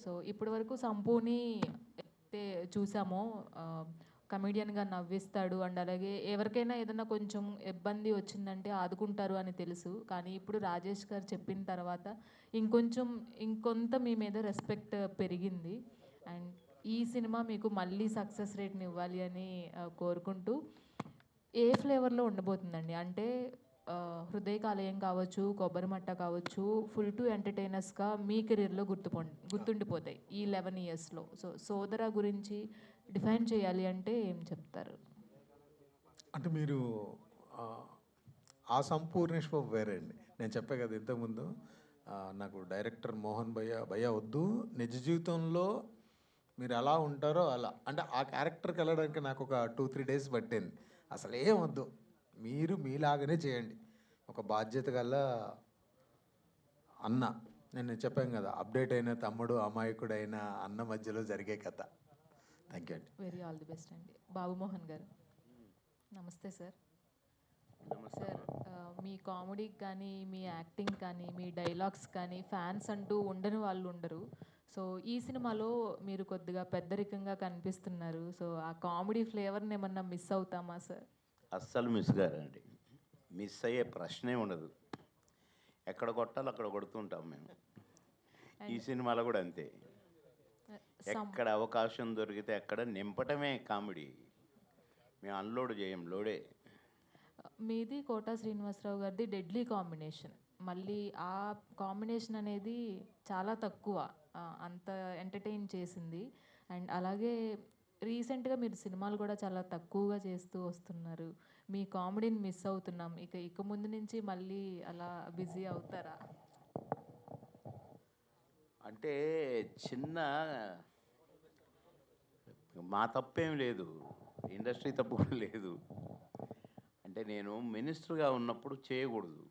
So ఇప్పటి వరకు సంపూని అయితే చూసామో కమెడియన్గా నవ్విస్తాడు అండ్ అలాగే ఎవరికైనా ఏదైనా కొంచెం ఇబ్బంది వచ్చిందంటే ఆదుకుంటారు అని తెలుసు. కానీ ఇప్పుడు రాజేష్ గారు చెప్పిన తర్వాత ఇంకొంత మీ మీద రెస్పెక్ట్ పెరిగింది. అండ్ ఈ సినిమా మీకు మళ్ళీ సక్సెస్ రేట్ని ఇవ్వాలి అని కోరుకుంటూ ఏ ఫ్లేవర్లో ఉండబోతుందండి? అంటే హృదయకాలయం కావచ్చు, కొబ్బరిమట్ట కావచ్చు, ఫుల్ టు ఎంటర్‌టైనర్స్‌గా మీ కెరీర్‌లో గుర్తుండిపోతాయి ఈ 11 ఇయర్స్‌లో. సో, సోదర గురించి డిఫైన్ చేయాలి అంటే ఏం చెప్తారు? అంటే మీరు ఆ సంపూర్ణేశ్వర్ వేరే అండి. నేను చెప్పా కదా ఇంతకుముందు, నాకు డైరెక్టర్ మోహన్ భయ్య వద్దు, నిజ జీవితంలో మీరు ఎలా ఉంటారో అలా, అంటే ఆ క్యారెక్టర్కి వెళ్ళడానికి నాకు ఒక 2-3 డేస్ పట్టింది. అసలు ఏం వద్దు, మీరు మీలాగనే చేయండి. ఒక బాధ్యత గల అన్న, నేను చెప్పాను కదా, అప్డేట్ అయిన తమ్ముడు, అమాయకుడైన అన్న మధ్యలో జరిగే కథ. థ్యాంక్ యూ అండి. వెరీ ఆల్ ది బెస్ట్ అండి. బాబు మోహన్ గారు నమస్తే సార్. సార్, మీ కామెడీకి కానీ, మీ యాక్టింగ్ కానీ, మీ డైలాగ్స్ కానీ ఫ్యాన్స్ అంటూ ఉండని వాళ్ళు ఉండరు. సో ఈ సినిమాలో మీరు కొద్దిగా పెద్దరికంగా కనిపిస్తున్నారు. సో ఆ కామెడీ ఫ్లేవర్ని ఏమన్నా మిస్ అవుతామా సార్? అస్సలు మిస్ గారండి. మిస్ అయ్యే ప్రశ్నే ఉండదు. ఎక్కడ కొట్టాలో అక్కడ కొడుతుంటాం మేము. ఈ సినిమాలో కూడా అంతే. ఎక్కడ అవకాశం దొరికితే అక్కడ నింపటమే కామెడీ. మేము అన్లోడ్ చేయం, లోడే. మీది కోటా శ్రీనివాసరావు గారిది డెడ్లీ కాంబినేషన్. మళ్ళీ ఆ కాంబినేషన్ అనేది చాలా తక్కువ అంత ఎంటర్టైన్ చేసింది. అండ్ అలాగే రీసెంట్గా మీరు సినిమాలు కూడా చాలా తక్కువగా చేస్తూ వస్తున్నారు. మీ కామెడీని మిస్ అవుతున్నాం. ఇక ముందు నుంచి మళ్ళీ అలా బిజీ అవుతారా? అంటే చిన్న మా తప్పేం లేదు, ఇండస్ట్రీ తప్పు కూడా లేదు. అంటే నేను మినిస్టర్గా ఉన్నప్పుడు చేయకూడదు.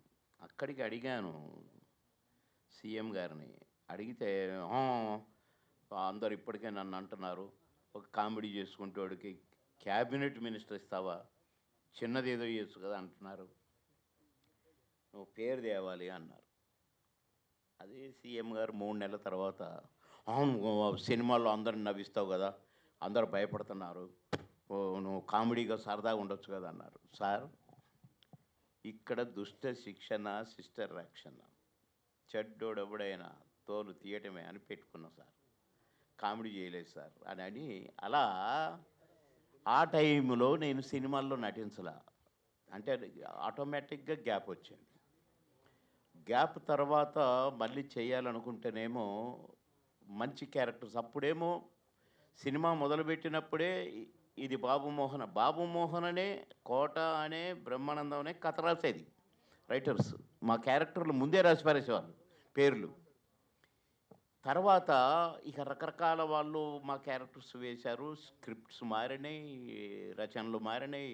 అక్కడికి అడిగాను సీఎం గారిని. అడిగితే అందరు ఇప్పటికే నన్ను అంటున్నారు, ఒక కామెడీ చేసుకుంటేవాడికి క్యాబినెట్ మినిస్టర్ ఇస్తావా, చిన్నది ఏదో ఇవ్వచ్చు కదా అంటున్నారు, నువ్వు పేరు తేవాలి అన్నారు. అదే సీఎం గారు 3 నెలల తర్వాత, అవును సినిమాల్లో అందరిని నవ్విస్తావు కదా, అందరు భయపడుతున్నారు, నువ్వు కామెడీగా సరదాగా ఉండొచ్చు కదా అన్నారు. సార్, ఇక్కడ దుష్ట శిక్షణ, సిస్టర్ రక్షణ, చెడ్డోడెవడైనా తోలు తీయటమే అని పెట్టుకున్నాం సార్, కామెడీ చేయలేదు సార్ అని అలా ఆ టైంలో నేను సినిమాల్లో నటించలా. అంటే ఆటోమేటిక్గా గ్యాప్ వచ్చింది. గ్యాప్ తర్వాత మళ్ళీ చేయాలనుకుంటేనేమో మంచి క్యారెక్టర్స్, అప్పుడేమో సినిమా మొదలుపెట్టినప్పుడే ఇది బాబు మోహన్ అనే, కోట అనే, బ్రహ్మానందం అనే కథ రాసేది రైటర్స్. మా క్యారెక్టర్లు ముందే రాసి పారేసేవాళ్ళు పేర్లు. తర్వాత ఇక రకరకాల వాళ్ళు మా క్యారెక్టర్స్ వేశారు, స్క్రిప్ట్స్ మారినాయి, రచనలు మారినాయి.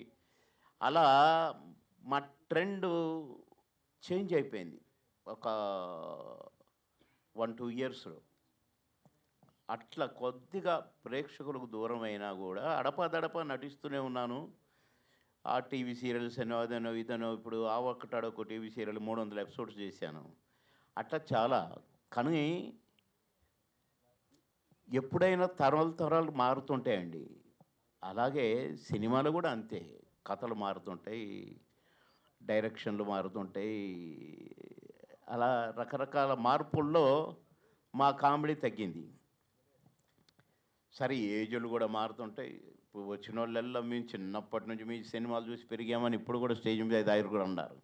అలా మా ట్రెండ్ చేంజ్ అయిపోయింది ఒక 1-2 ఇయర్స్లో. అట్లా కొద్దిగా ప్రేక్షకులకు దూరం అయినా కూడా అడపాదడపా నటిస్తూనే ఉన్నాను. ఆ టీవీ సీరియల్స్ అనో అదనో ఇదనో, ఇప్పుడు ఆ ఒక్కటాడొక టీవీ సీరియల్ 300 ఎపిసోడ్స్ చేశాను. అట్లా చాలా. కానీ ఎప్పుడైనా తరాలు మారుతుంటాయండి. అలాగే సినిమాలు కూడా అంతే, కథలు మారుతుంటాయి, డైరెక్షన్లు మారుతుంటాయి. అలా రకరకాల మార్పుల్లో మా కామెడీ తగ్గింది. సరే, ఏజ్లు కూడా మారుతుంటాయి. ఇప్పుడు వచ్చిన వాళ్ళల్లో మేము చిన్నప్పటి నుంచి మీ సినిమాలు చూసి పెరిగామని ఇప్పుడు కూడా స్టేజ్ మీద దగ్గర కూడా ఉన్నారు.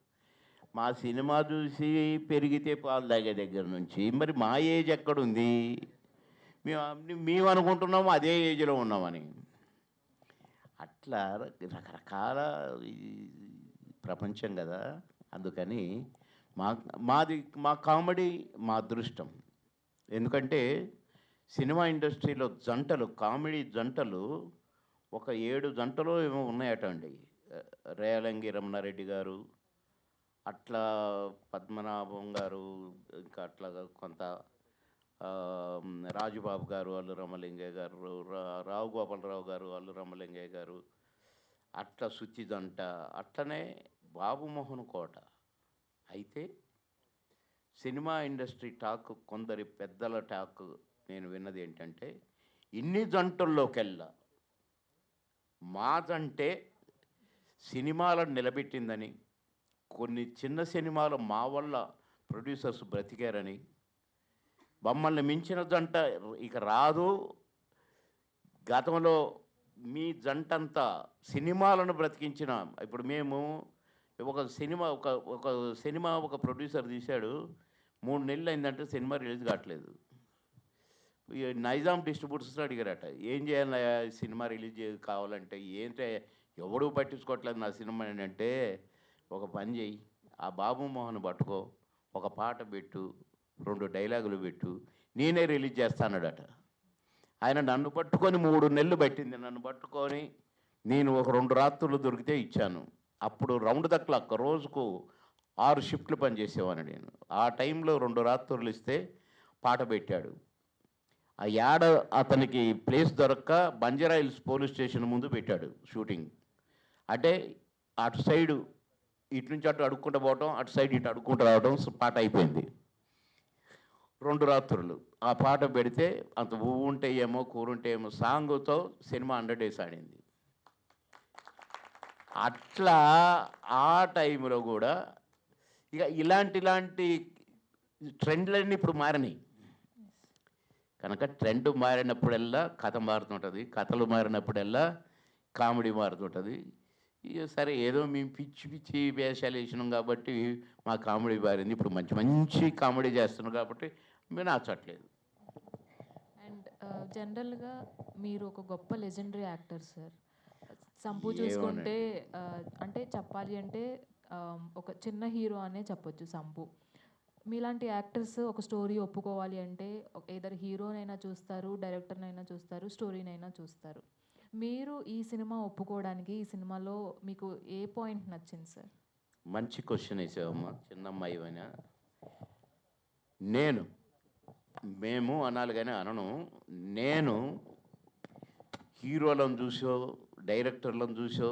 మా సినిమా చూసి పెరిగితే పాలు తాగే దగ్గర నుంచి మరి మా ఏజ్ ఎక్కడుంది? మేము అనుకుంటున్నాము అదే ఏజ్లో ఉన్నామని. అట్లా రకరకాల ప్రపంచం కదా. అందుకని మా కామెడీ మా అదృష్టం. ఎందుకంటే సినిమా ఇండస్ట్రీలో జంటలు, కామెడీ జంటలు ఒక 7 జంటలు ఏమో ఉన్నాయట అండి. రేలంగి రమణారెడ్డి గారు, అట్లా పద్మనాభం గారు, ఇంకా అట్లా కొంత రాజుబాబు గారు, అల్లు రామలింగయ్య గారు, రావు గోపాలరావు గారు, అల్లు రామలింగయ్య గారు, అట్లా శుచి జంట, అట్లనే బాబు మోహన్ కోట. అయితే సినిమా ఇండస్ట్రీ టాక్, కొందరి పెద్దల టాక్ నేను విన్నది ఏంటంటే, ఇన్ని జంటల్లోకెల్లా మా జంటే సినిమాలను నిలబెట్టిందని, కొన్ని చిన్న సినిమాలు మా వల్ల ప్రొడ్యూసర్స్ బ్రతికారని, మమ్మల్ని మించిన జంట ఇక రాదు, గతంలో మీ జంటంతా సినిమాలను బ్రతికించిన. ఇప్పుడు మేము ఒక ప్రొడ్యూసర్ తీశాడు, 3 నెలలు అయిందంటే సినిమా రిలీజ్ కావట్లేదు. ఈ నైజాం డిస్ట్రిబ్యూటర్స్ అడిగారట, ఏం చేయాలి సినిమా రిలీజ్ కావాలంటే, ఏంటంటే ఎవడు పట్టించుకోవట్లేదు నా సినిమా అంటే, ఒక పని చేయి, ఆ బాబు మోహన్ పట్టుకో, ఒక పాట పెట్టు, 2 డైలాగులు పెట్టు, నేనే రిలీజ్ చేస్తానడట. ఆయన నన్ను పట్టుకొని 3 నెలలు పట్టింది. నన్ను పట్టుకొని నేను ఒక 2 రాత్రులు దొరికితే ఇచ్చాను. అప్పుడు రౌండ్ ద క్లాక్ రోజుకు 6 షిఫ్ట్లు పనిచేసేవాడిని నేను. ఆ టైంలో 2 రాత్రులు ఇస్తే పాట పెట్టాడు. ఆ యాడ అతనికి ప్లేస్ దొరక్క బంజారా హిల్స్ పోలీస్ స్టేషన్ ముందు పెట్టాడు షూటింగ్. అంటే అటు సైడు ఇటు నుంచి అటు అడుక్కుంటూ పోవటం, అటు సైడ్ ఇటు అడుక్కుంటూ రావడం, పాట అయిపోయింది. 2 రాత్రులు ఆ పాట పెడితే అంత పువ్వు ఉంటే ఏమో కూర ఉంటే ఏమో సాంగ్తో సినిమా 100 days ఆడింది. అట్లా ఆ టైంలో కూడా ఇక ఇలాంటి ట్రెండ్లన్నీ ఇప్పుడు మారినాయి కనుక, ట్రెండ్ మారినప్పుడల్లా కథ మారుతుంటుంది, కథలు మారినప్పుడల్లా కామెడీ మారుతుంటుంది. ఇక సరే ఏదో మేము పిచ్చి వేషాలు వేసినాం కాబట్టి మా కామెడీ మారింది. ఇప్పుడు మంచి కామెడీ చేస్తున్నాం కాబట్టి మేము నచ్చట్లేదు. అండ్ జనరల్గా మీరు ఒక గొప్ప లెజెండరీ యాక్టర్ సార్. సంపు చూసుకుంటే అంటే చెప్పాలి అంటే ఒక చిన్న హీరో అనే చెప్పొచ్చు సంపు. మీలాంటి యాక్టర్స్ ఒక స్టోరీ ఒప్పుకోవాలి అంటే ఏదర్ హీరోనైనా చూస్తారు, డైరెక్టర్నైనా చూస్తారు, స్టోరీనైనా చూస్తారు. మీరు ఈ సినిమా ఒప్పుకోవడానికి ఈ సినిమాలో మీకు ఏ పాయింట్ నచ్చింది సార్? మంచి క్వశ్చన్ వేసావమ్మా, చిన్నమ్మాయి అయినా. మేము అనాలి కానీ అనను. నేను హీరోలను చూసో డైరెక్టర్లను చూసో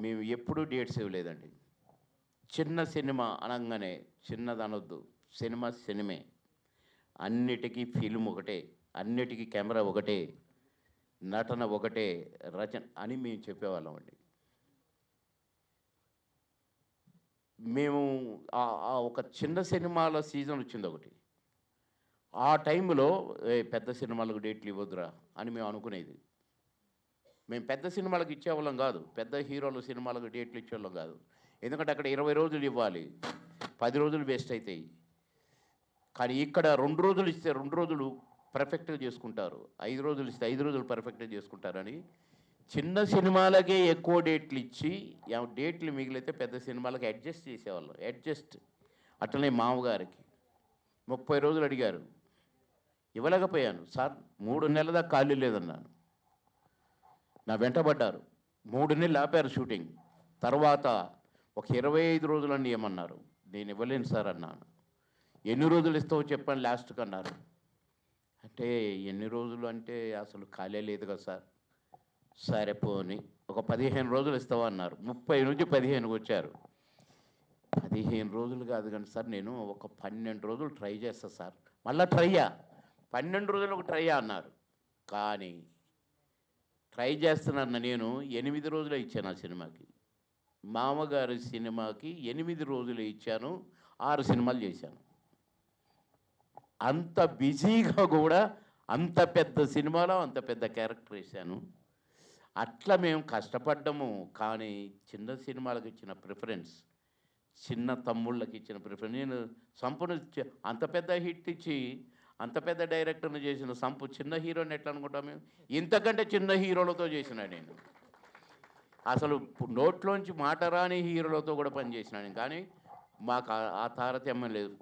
మేము ఎప్పుడూ డేట్స్ ఇవ్వలేదండి. చిన్న సినిమా అనగానే, చిన్నది అనొద్దు, సినిమే. అన్నిటికీ ఫిల్మ్ ఒకటే, అన్నిటికీ కెమెరా ఒకటే, నటన ఒకటే, రచన అని మేము చెప్పేవాళ్ళం అండి. మేము ఒక చిన్న సినిమాల సీజన్ వచ్చింది ఒకటి. ఆ టైంలో పెద్ద సినిమాలకు డేట్లు ఇవ్వద్దురా అని మేము అనుకునేది. మేము పెద్ద సినిమాలకు ఇచ్చేవాళ్ళం కాదు, పెద్ద హీరోల సినిమాలకు డేట్లు ఇచ్చేవాళ్ళం కాదు. ఎందుకంటే అక్కడ 20 రోజులు ఇవ్వాలి, 10 రోజులు వేస్ట్ అవుతాయి. కానీ ఇక్కడ 2 రోజులు ఇస్తే 2 రోజులు పర్ఫెక్ట్గా చేసుకుంటారు, 5 రోజులు ఇస్తే 5 రోజులు పర్ఫెక్ట్గా చేసుకుంటారని చిన్న సినిమాలకే ఎక్కువ డేట్లు ఇచ్చి, డేట్లు మిగిలితే పెద్ద సినిమాలకు అడ్జస్ట్ చేసేవాళ్ళం. అట్లనే మామగారికి 30 రోజులు అడిగారు, ఇవ్వలేకపోయాను సార్. 3 నెలల దాకా ఖాళీ లేదన్నాను. నా వెంటబడ్డారు, 3 నెలలు ఆపారు షూటింగ్. తర్వాత ఒక 25 రోజులని ఏమన్నారు, నేను ఇవ్వలేను సార్ అన్నాను. ఎన్ని రోజులు ఇస్తావో చెప్పండి లాస్ట్కి అన్నారు. అంటే ఎన్ని రోజులు అంటే అసలు ఖాళీ లేదు కదా సార్. సరే పోని ఒక 15 రోజులు ఇస్తావా అన్నారు. 30 నుంచి 15కి వచ్చారు. 15 రోజులు కాదు కానీ సార్, నేను ఒక 12 రోజులు ట్రై చేస్తా సార్. మళ్ళీ 12 రోజులు ఒక ట్రై అన్నారు. కానీ ట్రై చేస్తున్నాను నేను 8 రోజులే ఇచ్చాను ఆ సినిమాకి. మామగారి సినిమాకి 8 రోజులు ఇచ్చాను, 6 సినిమాలు చేశాను. అంత బిజీగా కూడా అంత పెద్ద సినిమాలో అంత పెద్ద క్యారెక్టర్ వేశాను. అట్లా మేము కష్టపడ్డాము. కానీ చిన్న సినిమాలకు ఇచ్చిన ప్రిఫరెన్స్, చిన్న తమ్ముళ్ళకి ఇచ్చిన ప్రిఫరెన్స్, నేను సంపును అంత పెద్ద హిట్ ఇచ్చి అంత పెద్ద డైరెక్టర్ని చేసిన సంపు చిన్న హీరోని ఎట్లా అనుకుంటాం మేము? ఇంతకంటే చిన్న హీరోలతో చేసిన నేను, అసలు నోట్లోంచి మాట రాని హీరోలతో కూడా పనిచేసినాను. కానీ మాకు ఆ తారతమ్యం లేదు.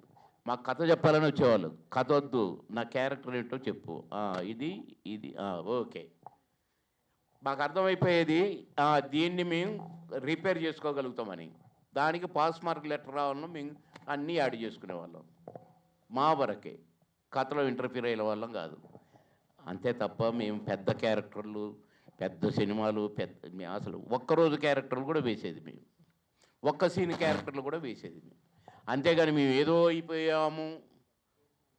మాకు కథ చెప్పాలని వచ్చేవాళ్ళు, కథ వద్దు, నా క్యారెక్టర్ ఏంటో చెప్పు, ఇది ఓకే. మాకు అర్థమైపోయేది దీన్ని మేము రిపేర్ చేసుకోగలుగుతామని. దానికి పాస్ మార్క్ లెటర్ రావాలను మేము అన్నీ యాడ్ చేసుకునేవాళ్ళం. మా వరకే, కథలో ఇంటర్ఫీర్ అయ్యే వాళ్ళం కాదు. అంతే తప్ప మేము పెద్ద క్యారెక్టర్లు, పెద్ద సినిమాలు, అసలు ఒక్కరోజు క్యారెక్టర్లు కూడా వేసేది మేము, ఒక్క సీన్ క్యారెక్టర్లు కూడా వేసేది మేము. అంతేగాని మేము ఏదో అయిపోయాము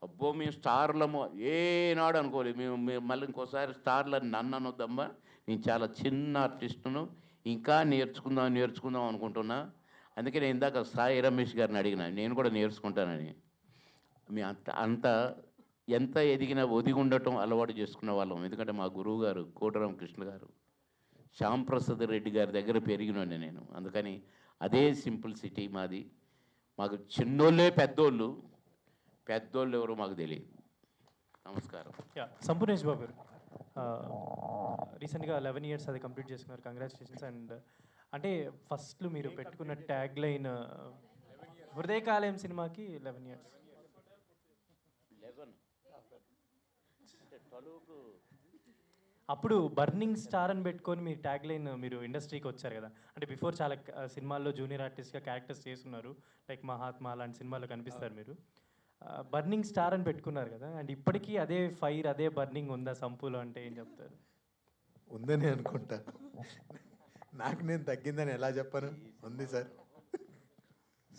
అబ్బో మేము స్టార్లము ఏనాడు అనుకోలేదు. మేము మళ్ళీ ఇంకోసారి స్టార్లని నన్ను అనొద్దమ్మా, నేను చాలా చిన్న ఆర్టిస్టును, ఇంకా నేర్చుకుందాం అనుకుంటున్నా. అందుకే నేను ఇందాక సాయి రమేష్ గారిని అడిగిన, నేను కూడా నేర్చుకుంటానని. మీ అంత ఎంత ఎదిగినా ఒదిగి ఉండటం అలవాటు చేసుకున్న వాళ్ళం. ఎందుకంటే మా గురువు గారు కోటరామకృష్ణ గారు, శ్యాంప్రసాద్ రెడ్డి గారి దగ్గర పెరిగినండి నేను. అందుకని అదే సింప్లిసిటీ మాది. మాకు చిన్నోళ్ళే పెద్దోళ్ళు ఎవరో మాకు తెలియదు. నమస్కారం. సంపూర్ణేష్ బాబు గారు రీసెంట్గా 11 years అది కంప్లీట్ చేసుకున్నారు. కంగ్రాచులేషన్స్. అండ్ అంటే ఫస్ట్లో మీరు పెట్టుకున్న ట్యాగ్ లైన్ హృదయకాలయం సినిమాకి 11 years. అప్పుడు బర్నింగ్ స్టార్ అని పెట్టుకొని మీ ట్యాగ్ లైన్ మీరు ఇండస్ట్రీకి వచ్చారు కదా. అంటే బిఫోర్ చాలా సినిమాల్లో జూనియర్ ఆర్టిస్ట్గా క్యారెక్టర్స్ చేస్తున్నారు, లైక్ మహాత్మా అలాంటి సినిమాల్లో కనిపిస్తారు మీరు. బర్నింగ్ స్టార్ అని పెట్టుకున్నారు కదా, అండ్ ఇప్పటికీ అదే ఫైర్ అదే బర్నింగ్ ఉందా సంపూలో అంటే ఏం చెప్తారు? ఉందని అనుకుంటా. నాకు నేను తగ్గిందని ఎలా చెప్పను? ఉంది సార్.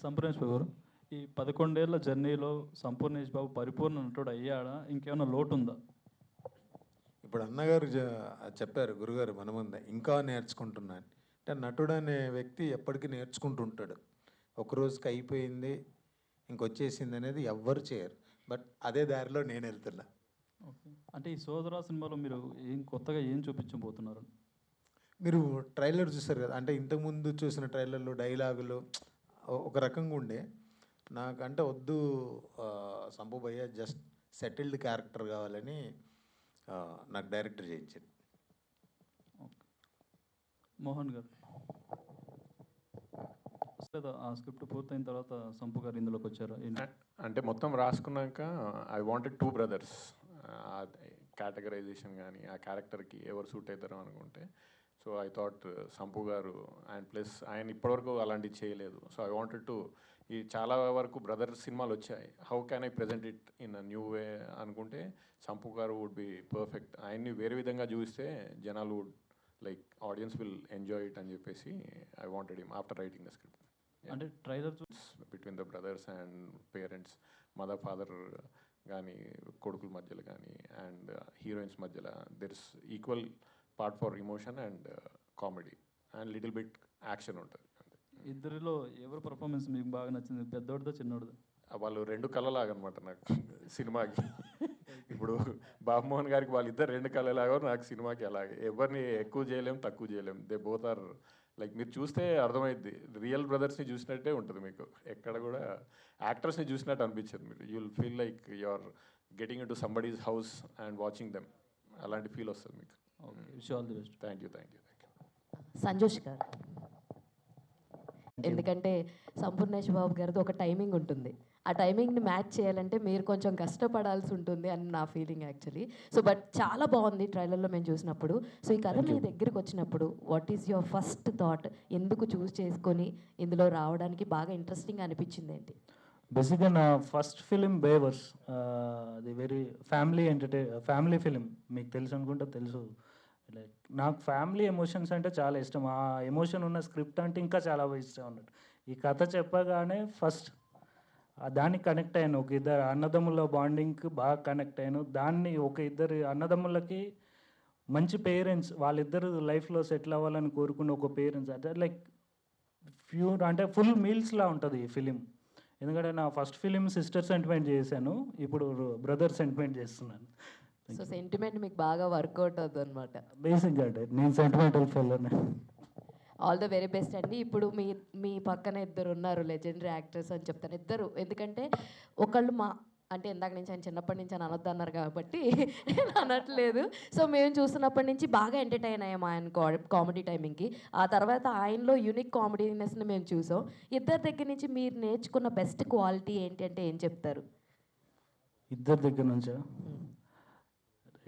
సంపూర్ణేష్ బాబు గారు, ఈ 11 ఏళ్ల జర్నీలో సంపూర్ణేష్ బాబు పరిపూర్ణ నటుడు అయ్యాడా? ఇంకేమైనా లోటు ఉందా? ఇప్పుడు అన్నగారు చెప్పారు, గురుగారు మన ముందే ఇంకా నేర్చుకుంటున్నాను అంటే, నటుడు అనే వ్యక్తి ఎప్పటికీ నేర్చుకుంటుంటాడు. ఒక రోజుకి అయిపోయింది ఇంకొచ్చేసింది అనేది ఎవ్వరు చేయరు. బట్ అదే దారిలో నేను వెళ్తున్నా. ఓకే. అంటే ఈ సోదరా సినిమాలో మీరు కొత్తగా ఏం చూపించబోతున్నారు? మీరు ట్రైలర్ చూసారు కదా, అంటే ఇంతకుముందు చూసిన ట్రైలర్లు డైలాగులు ఒక రకంగా ఉండే. నాకంటే వద్దు సంపు భయ్య, జస్ట్ సెటిల్డ్ క్యారెక్టర్ కావాలని నాకు డైరెక్టర్ చేయించింది. ఓకే. మోహన్ గారు, లేదా ఆ స్క్రిప్ట్ పూర్తయిన తర్వాత సంపు గారు ఇందులోకి వచ్చారా? అంటే మొత్తం రాసుకున్నాక ఐ వాంటెడ్ 2 brothers. కేటగరైజేషన్ కానీ ఆ క్యారెక్టర్కి ఎవరు సూట్ అవుతారో అనుకుంటే, సో ఐ థాట్ సంపు గారు, అండ్ ప్లస్ ఆయన ఇప్పటివరకు అలాంటివి చేయలేదు. సో ఐ వాంటెడ్ టు, ఈ చాలా వరకు బ్రదర్ సినిమాలు వచ్చాయి, how can I present it in a new way అనుకుంటే సంపు గారు వుడ్ బి పర్ఫెక్ట్. ఆయన్ని వేరే విధంగా చూస్తే జనాలు would like, audience will enjoy it అని చెప్పేసి I wanted him after writing the script. అంటే trailer between the brothers and parents, mother father కానీ కొడుకుల మధ్యలో కానీ అండ్ హీరోయిన్స్ మధ్యలో there is equal part for emotion and comedy and little bit action ఉంటుంది. ఇద్దరిలో ఎవరి పర్ఫార్మెన్స్ మీకు బాగా నచ్చింది, పెద్దోడిదా చిన్నోడిదా? వాళ్ళు 2 కళ్ళలాగా అనమాట నాకు సినిమాకి. ఇప్పుడు బాబుమోహన్ గారికి వాళ్ళిద్దరు 2 కళ్ళలాగా, నాకు సినిమాకి అలాగే. ఎవరిని ఎక్కువ చేయలేం తక్కువ చేయలేం. దే బోత్ ఆర్ లైక్, మీరు చూస్తే అర్థమైద్ది, రియల్ బ్రదర్స్ని చూసినట్టే ఉంటుంది మీకు. ఎక్కడ కూడా యాక్టర్స్ని చూసినట్టు అనిపించదు. మీరు you will feel like you are getting into somebody's house and watching them. అలాంటి ఫీల్ వస్తుంది మీకు. Okay, wish all the best. Thank you. Sanjosh గారు, ఎందుకంటే సంపూర్ణేష్ బాబు గారిది ఒక టైమింగ్ ఉంటుంది, ఆ టైమింగ్ని మ్యాచ్ చేయాలంటే మీరు కొంచెం కష్టపడాల్సి ఉంటుంది అని నా ఫీలింగ్ యాక్చువల్లీ. సో బట్ చాలా బాగుంది ట్రైలర్లో మేము చూసినప్పుడు. సో ఈ కథ మీ దగ్గరికి వచ్చినప్పుడు what is your first thought? ఎందుకు చూస్ చేసుకొని ఇందులో రావడానికి బాగా ఇంట్రెస్టింగ్ అనిపించింది ఏంటి? బేసిక్గా నా ఫస్ట్ ఫిలిం బేవర్స్, అది వెరీ ఫ్యామిలీ ఫిలిం. మీకు తెలుసు అనుకుంటే తెలుసు. లైక్ నాకు ఫ్యామిలీ ఎమోషన్స్ అంటే చాలా ఇష్టం. ఆ ఎమోషన్ ఉన్న స్క్రిప్ట్ అంటే ఇంకా చాలా ఇష్టం అన్నట్టు. ఈ కథ చెప్పగానే ఫస్ట్ దానికి కనెక్ట్ అయ్యాను. ఒక ఇద్దరు అన్నదమ్ముల బాండింగ్కి బాగా కనెక్ట్ అయ్యాను. దాన్ని ఒక ఇద్దరు అన్నదమ్ములకి మంచి పేరెంట్స్, వాళ్ళిద్దరు లైఫ్లో సెటిల్ అవ్వాలని కోరుకున్న ఒక పేరెంట్స్, అదే లైక్ ప్యూర్ అంటే ఫుల్ మీల్స్లా ఉంటుంది ఈ ఫిలిం. ఎందుకంటే నా ఫస్ట్ ఫిలిం సిస్టర్ సెంటిమెంట్ చేశాను, ఇప్పుడు బ్రదర్ సెంటిమెంట్ చేస్తున్నాను. సో సెంటిమెంట్ మీకు బాగా వర్కౌట్ అవుతుంది అనమాట. బేసిక్గా అంటే నేను సెంటిమెంటల్ ఫెలోనే. ఆల్ ద వెరీ బెస్ట్ అండి. ఇప్పుడు మీ పక్కన ఇద్దరు ఉన్నారు లెజెండరీ యాక్టర్స్ అని చెప్తాను. ఇద్దరు ఎందుకంటే ఒకళ్ళు అంటే ఇందాక నుంచి ఆయన చిన్నప్పటి నుంచి అని అనొద్దు అన్నారు కాబట్టి నేను అనట్లేదు. సో మేము చూస్తున్నప్పటి నుంచి బాగా ఎంటర్టైన్ అయ్యాము ఆయన కామెడీ టైమింగ్కి. ఆ తర్వాత ఆయనలో యూనిక్ కామెడీనెస్ని మేము చూసాం. ఇద్దరి దగ్గర నుంచి మీరు నేర్చుకున్న బెస్ట్ క్వాలిటీ ఏంటి అంటే ఏం చెప్తారు? ఇద్దరి దగ్గర నుంచా?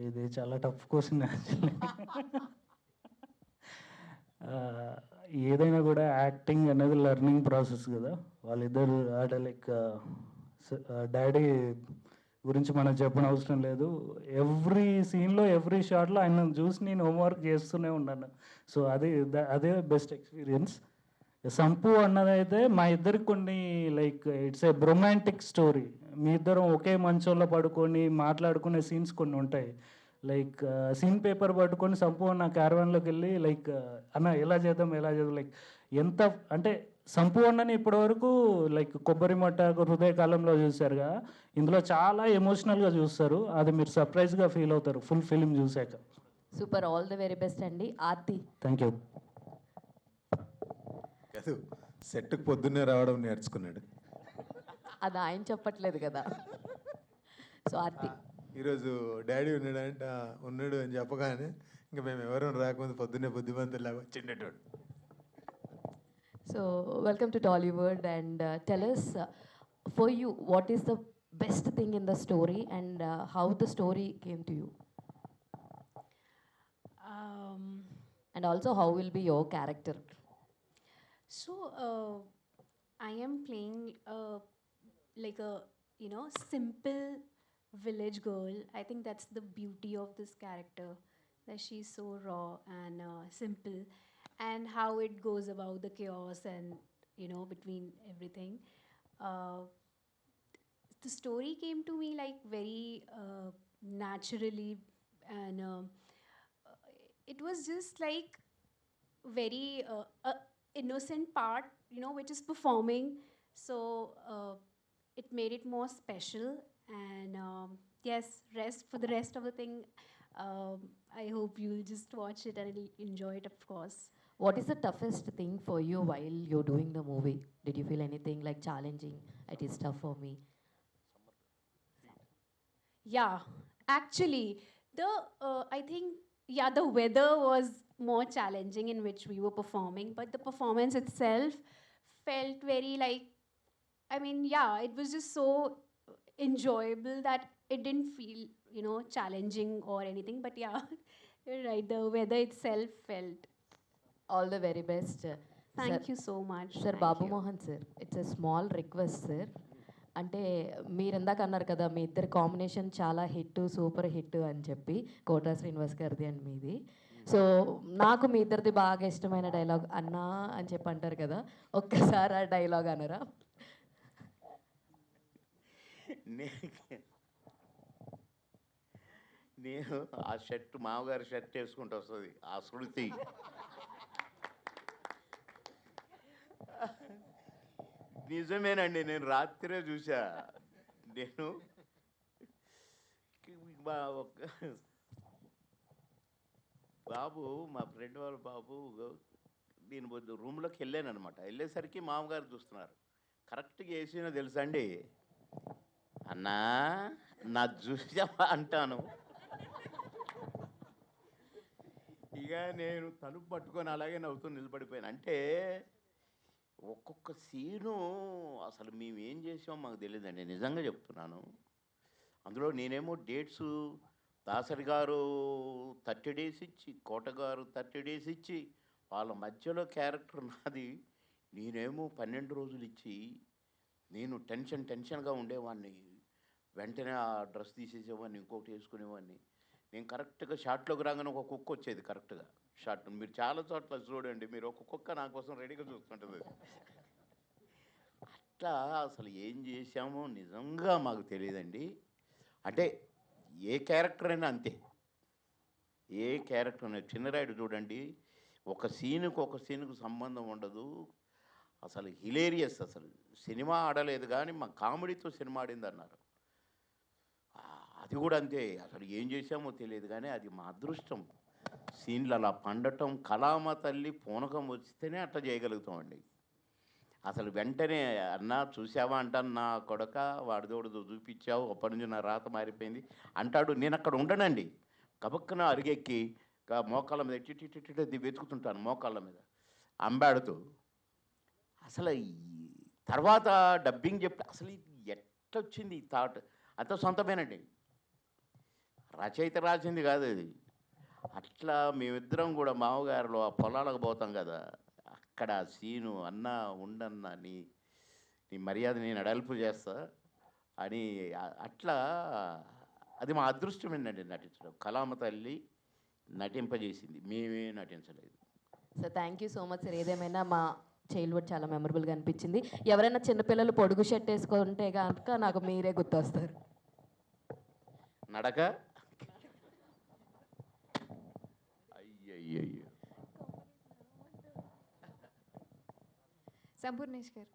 ఇది చాలా టఫ్ క్వశ్చన్ యాక్చువల్లీ. ఏదైనా కూడా యాక్టింగ్ అనేది లెర్నింగ్ ప్రాసెస్ కదా. వాళ్ళిద్దరు అంటే లైక్ డాడీ గురించి మనం చెప్పిన అవసరం లేదు. ఎవ్రీ సీన్లో ఎవ్రీ షాట్లో ఆయన చూసి నేను హోంవర్క్ చేస్తూనే ఉన్నాను. సో అదే బెస్ట్ ఎక్స్పీరియన్స్. సంపు అన్నదైతే మా ఇద్దరికి కొన్ని like it's a romantic story. మీ ఇద్దరం ఒకే మంచంలో పడుకొని మాట్లాడుకునే సీన్స్ కొన్ని ఉంటాయి. లైక్ సీన్ పేపర్ పట్టుకొని సంపు అన్న క్యారవాన్లోకి వెళ్ళి లైక్ అన్న ఎలా చేద్దాం లైక్ ఎంత అంటే సంపు అన్నని ఇప్పటివరకు లైక్ కొబ్బరి మట్ట హృదయకాలంలో చూశారుగా, ఇందులో చాలా ఎమోషనల్గా చూస్తారు. అది మీరు సర్ప్రైజ్గా ఫీల్ అవుతారు ఫుల్ ఫిలిం చూశాక. Super, all the very best అండి. ఆర్తి. Thank you. కాదు, సెట్కి పొద్దున్నే రావడం నేర్చుకున్నాడు. అది ఆయన చెప్పట్లేదు కదా. సో ఆర్తి. ఈరోజు డాడీ ఉన్నాడంట, ఉన్నాడు అని చెప్పగానే ఇంకా మేము ఎవరూ రాకముందు పొద్దున్నే బుద్ధిమంతులాగా వచ్చిండేటోడు. So welcome to Tollywood and tell us for you what is the best thing in the story and how the story came to you and also how will be your character. So I am playing like a simple village girl. I think that's the beauty of this character, that she's so raw and simple, and how it goes about the chaos and between everything. The story came to me like very naturally, and it was just like very innocent part, which is performing. So it made it more special. And yes, for the rest of the thing, I hope you'll just watch it and enjoy it, of course. What is the toughest thing for you while you're doing the movie? Did you feel anything like challenging? It is tough for me. Yeah, actually, I think the weather was more challenging in which we were performing, but the performance itself felt very like, it was just so enjoyable that it didn't feel challenging or anything. But yeah, you're right, the weather itself felt. All the very best. Thank you so much. Sir, Thank Babu you. Mohan sir, it's a small request sir. అంటే మీరు ఇందాక అన్నారు కదా మీ ఇద్దరు combination చాలా hit, super hit అని చెప్పి, quota Srinivas గారిది అండ్ మీది. సో నాకు మీ ఇద్దరిది బాగా ఇష్టమైన డైలాగ్ అన్నా అని చెప్పి అంటారు కదా, ఒక్కసారి ఆ డైలాగ్ అనరా? నేను ఆ షర్ట్ మామగారి షర్ట్ వేసుకుంటూ వస్తుంది ఆ శృతి. నిజమేనండి, నేను రాత్రే చూసా. నేను బాబు, మా ఫ్రెండ్ వాళ్ళ బాబు, నేను రూమ్లోకి వెళ్ళాను అనమాట. వెళ్ళేసరికి మామగారు చూస్తున్నారు. కరెక్ట్గా వేసినా తెలుసా అండి, అన్నా నా చూసావా అంటాను. ఇక నేను తలుపు పట్టుకొని అలాగే నవ్వుతూ నిలబడిపోయాను. అంటే ఒక్కొక్క సీను అసలు మేము ఏం చేసామో మాకు తెలియదండి, నిజంగా చెప్తున్నాను. అందులో నేనేమో డేట్స్, దాసరి గారు 30 days ఇచ్చి, కోట గారు 30 days ఇచ్చి, వాళ్ళ మధ్యలో క్యారెక్టర్ నాది. నేనేమో 12 రోజులు ఇచ్చి, నేను టెన్షన్గా ఉండేవాడిని. వెంటనే ఆ డ్రెస్ తీసేసేవాడిని, ఇంకొకటి వేసుకునేవాడిని. నేను కరెక్ట్గా షార్ట్లోకి రాగానే ఒక కుక్క వచ్చేది కరెక్ట్గా షార్ట్. మీరు చాలా చోట్ల చూడండి, మీరు ఒక కుక్క నా కోసం రెడీగా చూస్తుంటుంది. అట్లా అసలు ఏం చేశామో నిజంగా మాకు తెలియదండి. అంటే ఏ క్యారెక్టర్ అయినా అంతే, ఏ క్యారెక్టర్ అయినా. చిన్నరాయుడు చూడండి, ఒక సీనుకు సంబంధం ఉండదు. అసలు హిలేరియస్, అసలు సినిమా ఆడలేదు కానీ మా కామెడీతో సినిమా ఆడింది అన్నారు. అది కూడా అంతే, అసలు ఏం చేశామో తెలియదు కానీ అది మా అదృష్టం. సీన్లు అలా పండటం, కళామ తల్లి పూనకం వస్తేనే అట్లా చేయగలుగుతామండి. అసలు వెంటనే అన్నా చూసావా అంటాను, నా కొడక వాడిదోడు చూపించావు, అప్పటి నుంచి నా రాత మారిపోయింది అంటాడు. నేను అక్కడ ఉండనండి, కబక్కన అరిగెక్కి మోకాళ్ళ మీద ఇట్టి వెతుకుతుంటాను, మోకాళ్ళ మీద అంబాడుతూ. అసలు తర్వాత డబ్బింగ్ చెప్తే అసలు ఇది ఎట్లొచ్చింది ఈ థాట్, అంత సొంతమేనండి, రచయిత రాసింది కాదు అది. అట్లా మేమిద్దరం కూడా మామగారులో ఆ పొలాలకు పోతాం కదా, అక్కడ ఆ సీను అన్నా ఉండన్నా నీ మర్యాద నేను అడల్పు చేస్తా అని, అట్లా అది మా అదృష్టమేనండి నటించడం. కళామ తల్లి నటింపజేసింది, మేమే నటించలేదు. Sir thank you so much sir. ఏదేమైనా మా చైల్డ్హుడ్ చాలా మెమరబుల్గా అనిపించింది. ఎవరైనా చిన్నపిల్లలు పొడుగు షర్ట్ వేసుకుంటే కనుక నాకు మీరే గుర్తొస్తారు. నడక అయ్యయ్యో. సంపూర్ణేష్ గారు.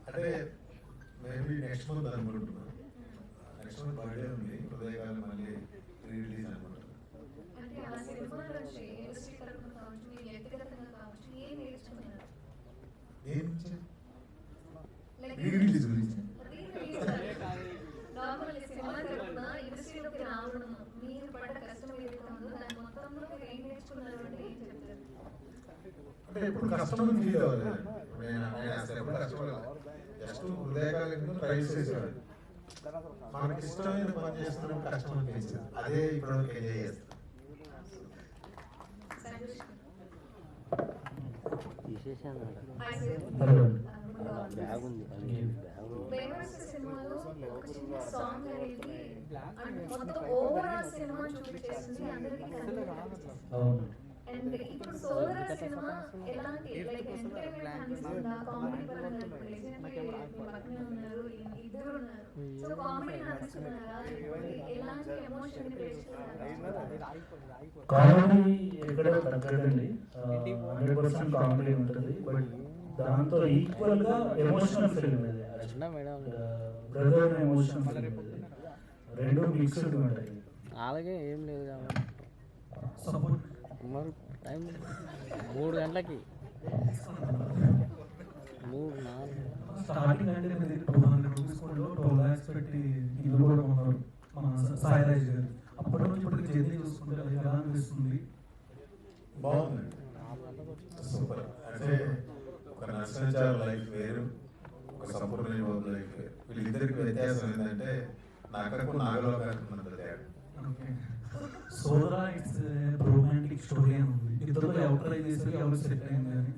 అంటే మేబీ నెక్స్ట్ మంత్ అనుకుంటున్నాను. నెక్స్ట్ మంత్ బర్త్డే ఉంది, హృదయకాలం మళ్ళీ రిలీజ్ అనుకుంటున్నాను. రిలీజ్ గురించి అంటే ఎప్పుడు కష్టం ఫీల్ అవ్వాలి. నేను అసలు ఎప్పుడు కష్టపడలేదు, జస్ట్ హృదయకాలం ట్రై చేసేవాడు. మనకి ఇష్టమైన పని చేస్తున్నాం, కష్టం అనిపించింది, అదే ఇప్పుడు ఎంజాయ్ చేస్తాం. అండ్ ఇప్పుడు సోదర సినిమా ఎలాంటి లైక్ ఎంటర్టైన్మెంట్ అనిపిస్తుందా? కామెడీ పరంగా పక్కనే ఉన్నారు, ఇద్దరు ఉన్నారు, సో కామెడీ అనిపిస్తున్నారా? ఎలాంటి ఎమోషన్ కామెడీ ఎక్కడ తగ్గదండి, 100% కామెడీ ఉంటుంది. బట్ దాంతో ఈక్వల్ గా ఎమోషనల్ ఫిల్మ్ ఇది, బ్రదర్ ఎమోషనల్ ఫిల్మ్ ఇది, రెండు మిక్స్డ్ ఉంటాయి. అలాగే ఏం లేదు కాబట్టి మరి టైం 3 గంటలకి 3-4 స్టార్టింగ్ అంటే 200 రూపీస్ కూడా 12 lakhs పెట్టి ఇల్లు కూడా ఉన్నారు మన సాయిరాజ్ గారు. అప్పటి నుంచి ఇప్పటికి జర్నీ చూసుకుంటే అది ఎలా అనిపిస్తుంది? బాగుంది, సూపర్. అంటే ఒక నరసింహాచారి లైఫ్ వేరు, ఒక సంపూర్ణ లైఫ్ వేరు. వీళ్ళిద్దరికి వ్యత్యాసం ఏంటంటే నాకకు నాగలోకానికి ఉన్నంత తేడా. సోదరా ఇట్స్ రొమాంటిక్ స్టోరీ అని ఉంది, ఇద్దరు ఎవరు ట్రై చేశారు, ఎవరు సెట్ అయింది అని.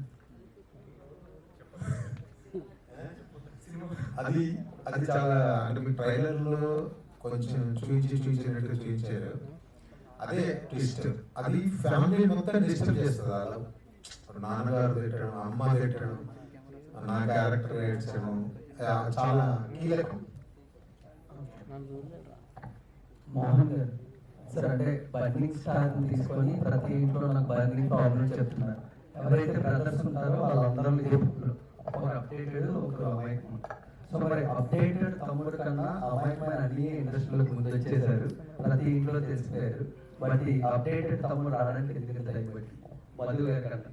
అది అది చాలా అంటే మీ ట్రైలర్లో కొంచెం చూపించినట్టు చూపించారు. అదే ట్విస్ట్, అది ఫ్యామిలీ మొత్తం డిస్టర్బ్ చేస్తుంది. అలా నాన్నగారు తిట్టడం, అమ్మ తిట్టడం, నా క్యారెక్టర్ ఏడ్చడం చాలా కీలకం. మోహన్ గారు సార్, అంటే బర్నింగ్ స్టార్ తీసుకొని ప్రతి ఇంట్లో నాకు బర్నింగ్ ప్రాబ్లమ్ చెప్తున్నారు. ఎవరైతే బ్రదర్స్ ఉంటారో వాళ్ళందరూ ఒక అప్డేటెడ్ ఒక అమాయకం. సో మరి అప్డేటెడ్ తమ్ముడు కన్నా అమాయకమైన అన్ని ఇండస్ట్రీలోకి ముందు వచ్చేసారు, ప్రతి ఇంట్లో తెలిసిపోయారు. బట్ ఈ అప్డేటెడ్ తమ్ముడు రావడానికి ఎందుకు టైం పట్టి మధు గారు కన్నా?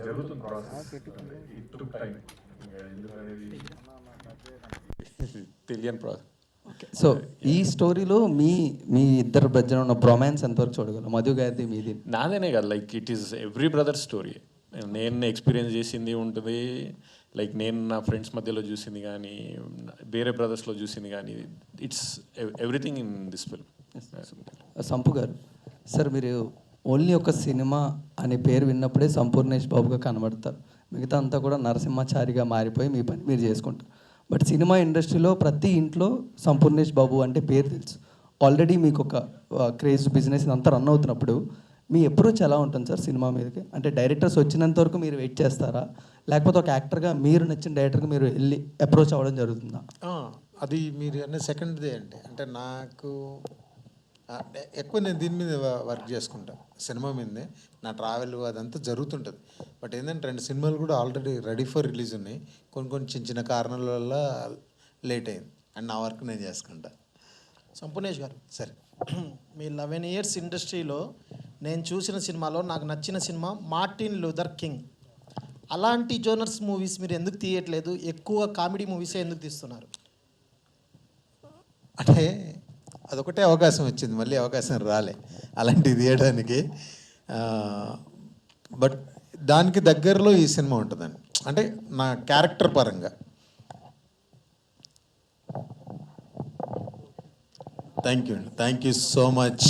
జరుగుతుంది ప్రాసెస్, ఇట్ టుక్ టైం, తెలియని ప్రాసెస్. సో ఈ స్టోరీలో మీ ఇద్దరు మధ్యన ఉన్న బ్రొమాన్స్ ఎంతవరకు చూడగలం? మధు గారిది మీది? నాదేనే కదా, like it is every brother story. నేను ఎక్స్పీరియన్స్ చేసింది ఉంటుంది, లైక్ నేను నా ఫ్రెండ్స్ మధ్యలో చూసింది కానీ, వేరే బ్రదర్స్లో చూసింది కానీ, it's everything in this film. Sampu గారు సార్, మీరు ఓన్లీ ఒక సినిమా అనే పేరు విన్నప్పుడే సంపూర్ణేష్ బాబుగా కనబడతారు, మిగతా అంతా కూడా నరసింహాచారిగా మారిపోయి మీ పని మీరు చేసుకుంటారు. బట్ సినిమా ఇండస్ట్రీలో ప్రతి ఇంట్లో సంపూర్ణేష్ బాబు అంటే పేరు తెలుసు. ఆల్రెడీ మీకు ఒక క్రేజ్ బిజినెస్ ఇదంతా రన్ అవుతున్నప్పుడు మీ అప్రోచ్ ఎలా ఉంటుంది సార్ సినిమా మీదకి? అంటే డైరెక్టర్స్ వచ్చినంత వరకు మీరు వెయిట్ చేస్తారా, లేకపోతే ఒక యాక్టర్గా మీరు నచ్చిన డైరెక్టర్గా మీరు వెళ్ళి అప్రోచ్ అవ్వడం జరుగుతుందా? అది మీరు అనే సెకండ్దే అండి. అంటే నాకు ఎక్కువ నేను దీని మీద వర్క్ చేసుకుంటా, సినిమా మీదనే నా ట్రావెల్ అదంతా జరుగుతుంటుంది. బట్ ఏంటంటే 2 సినిమాలు కూడా ఆల్రెడీ రెడీ ఫర్ రిలీజ్ ఉన్నాయి, కొన్ని చిన్న చిన్న కారణాల వల్ల లేట్ అయింది, అండ్ నా వర్క్ నేను చేసుకుంటా. సంపూర్ణేష్ గారు, సరే, మీ 11 years ఇండస్ట్రీలో నేను చూసిన సినిమాలో నాకు నచ్చిన సినిమా మార్టిన్ లూథర్ కింగ్. అలాంటి జోనర్స్ మూవీస్ మీరు ఎందుకు తీయట్లేదు? ఎక్కువ కామెడీ మూవీసే ఎందుకు తీస్తున్నారు? అంటే అదొకటే అవకాశం వచ్చింది, మళ్ళీ అవకాశం రాలే అలాంటిది తీయడానికి. బట్ దానికి దగ్గరలో ఈ సినిమా ఉంటుందండి, అంటే నా క్యారెక్టర్ పరంగా. థ్యాంక్ యూ అండి, థ్యాంక్ యూ సో మచ్.